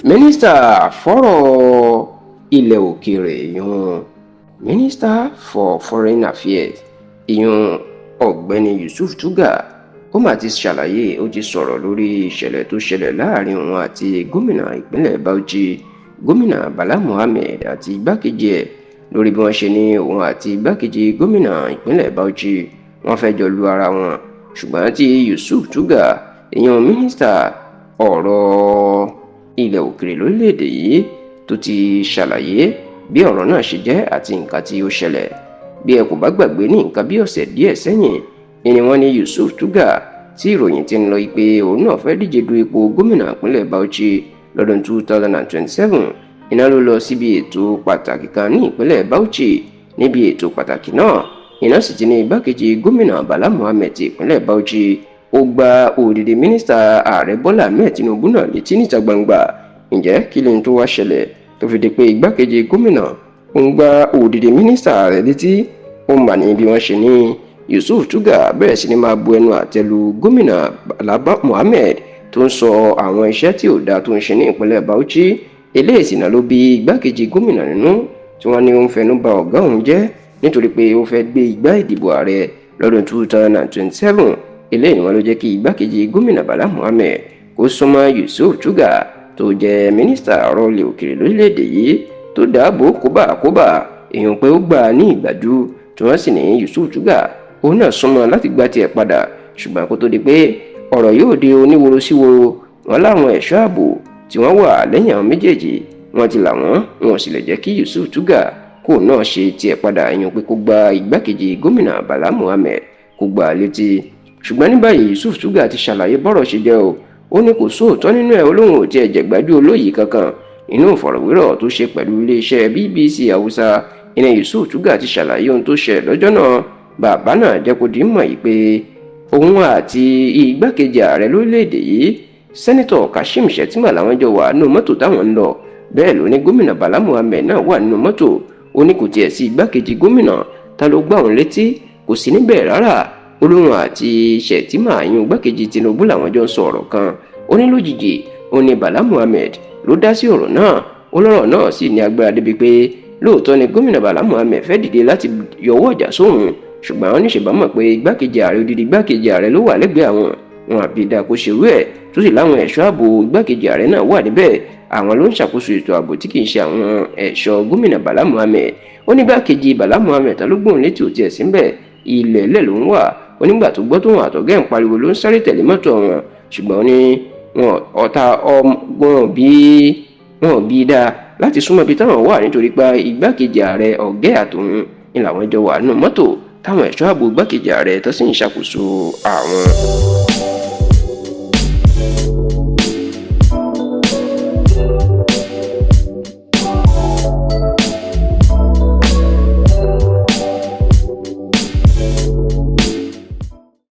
mínísítà fọ́rọ̀ ilẹ̀ òkèèrè Minister for Foreign Affairs ọ̀gbẹ́ni Yusuf Tuggar ó mà ti ṣàlàyé, ó ti sọ̀rọ̀ lórí ìṣẹ̀lẹ̀ tó ṣẹlẹ̀ láàrin òun àti gómìnà ìpínlẹ̀ Bauchi gómìnà Bala Mohammed àti igbákejì ẹ̀ lórí bí wọ́n ṣe ní òun àti igbákejì gómìnà ìpínlẹ̀ Bauchi wọ́n fẹ́ jọ lu ara wọn, ṣùgbọ́n tí Yusuf Tuggar mínísítà ọ̀rọ̀ ilẹ̀ òkèèrè lórílẹ̀‐èdè yìí tó ti ṣàlàyé bí ọ̀rọ̀ náà ṣe jẹ́ àti nǹkan tí ó ṣẹlẹ̀. Bí ẹ kò bá gbàgbé, ní nǹkan bí ọ̀sẹ̀ díẹ̀ sẹ́yìn ni wọ́n ní Yusuf Tuggar tí ìròyìn ti ń lọ pé òun náà fẹ́ díje du ipò gómìnà ìpínlẹ̀ Bauchi lọ́dún 2027 iná ló lọ síbi ètò pàtàkì kan ní ìpínlẹ̀ Bauchi. Níbi ètò pàtàkì náà iná sì ti ní igbákejì gómìnà Bala Mohammed ti ìpínlẹ̀ Bauchi ó gba òdìdí mínísítà ààrẹ Bọ́lá Ahmed Tinubu náà létí níta gbangba. Ǹjẹ́ kí ló ń tó wá ṣẹlẹ̀ tó fi di pé igbákejì gómìnà ó ń gba òdìdí mínísítà rẹ̀ létí? Ó mà ní bí wọ́n ṣe ní Yusuf Tuggar bẹ̀rẹ̀ sí ni máa bu ẹnu àtẹ́lu gómìnà Bala Mohammed tó ń sọ àwọn iṣẹ́ tí ò dáa tó ń ṣe ní ìpínlẹ̀ Bauchi. Eléyìí sì náà ló bí igbákejì gómìnà nínú, tí wọ́n ní ó ń fẹnu ba ọ̀gá òun jẹ́ nítorí pé ó fẹ́ gbé igbá ìdìbò ààrẹ lọ́dún 2027. Eléyìí ni wọ́n ló jẹ́ kí igbákejì gómìnà Bala Mohammed kó súnmọ́ Yusuf Tuggar tó jẹ́ mínísítà ọ̀rọ̀ ilẹ̀ òkèèrè lórílẹ̀‐èdè yìí tó dáàbò kóbà pé ó gbà ní ìgbàjú, tí wọ́n sì ní Yusuf Tuggar òun náà súnmọ́ láti gbá tiẹ̀ padà. Ṣùgbọ́n kó tó di pé ọ̀rọ̀ yóò di oníworo síworo, wọn láwọn ẹ̀ṣọ́ ààbò tí wọ́n wà lẹ́yìn àwọn méjèèjì wọ́n ti là wọn ò sì lè jẹ́ kí Yusuf Tuggar kó náà ṣe tiẹ̀ padà pé kó gba igbákejì gómìnà Bala Mohammed kó gbà létí. Ṣùgbọ́n ní báyìí Yusuf Tuggar ti ṣàlàyé bọ́rọ̀ ṣe jẹ́ o. Ó ní kò sóòótọ́ nínú ẹ̀, olóhùn ò tiẹ̀ jẹ̀gbájú olóyìí kankan. Inú ìfọ̀rọ̀wérọ̀ tó ṣe pẹ̀lú iléeṣẹ́ BBC Hausa Yusuf Tuggar ti ṣàlàyé ohun tó ṣẹlẹ̀ lọ́jọ́ náà. Bàbá náà jẹ́ kó di mọ̀ pé òun àti igbákejì ààrẹ lórílẹ̀‐èdè yìí sẹ́nitọ̀ Kashim Shettima làwọn jọ wà nínú mọ́tò táwọn ń lọ. Bẹ́ẹ̀ ló ní gómìnà Bala Mohammed náà wà nínú mọ́tò. Ó ní kò tiẹ̀ sí igbákejì gómìnà ta ló gbá òun létí, kò sí níbẹ̀ rárá. Olóhùn àti Shettima igbákejì Tinubu làwọn jọ ń sọ ọ̀rọ̀ kan. Ó ní lójijì ó ní Bala Mohammed ló dá sí ọ̀rọ̀ náà. Ó lọ́rọ̀ náà sì ní agbára débi pé lóòótọ́ ni gómìnà Bala Mohammed fẹ́ dìde láti yọwọ́ ọjà sóhun, ṣùgbọ́n àwọn oníṣègbè mọ̀ pé igbákejì ààrẹ odidi igbákejì ààrẹ ló wà lẹ́gbẹ̀ẹ́ àwọn àbí dáa kó ṣerú ẹ̀ tó sì láwọn ẹ̀ṣọ́ ààbò igbákejì ààrẹ náà wà níbẹ̀. Àwọn ló ń ṣàkóso ètò ààbò tí kì í ṣe àwọn ẹ̀ṣọ́ gómìnà Bala Mohammed. Ó ní igbákejì Bala Mohammed ta ló gbóhùn létí ò tiẹ̀ síbẹ̀, ilẹ̀ ilẹ̀ ló ń wà. Ó nígbà tó gbọ́ tóun àtọ̀gá ẹ̀ ń pariwo ló ń sáré tẹ̀lé mọ́tò wọn, ṣùgbọ́n ó ní wọn bí dáa láti súnmọ́ ibi táwọn wà nítorí pé igbákejì ààrẹ ọ̀gá àtòun ni làwọn jọ wà nínú mọ́tò táwọn ẹ̀ṣọ́ ààbò igbákejì ààrẹ tó sì ń ṣàkóso àwọn.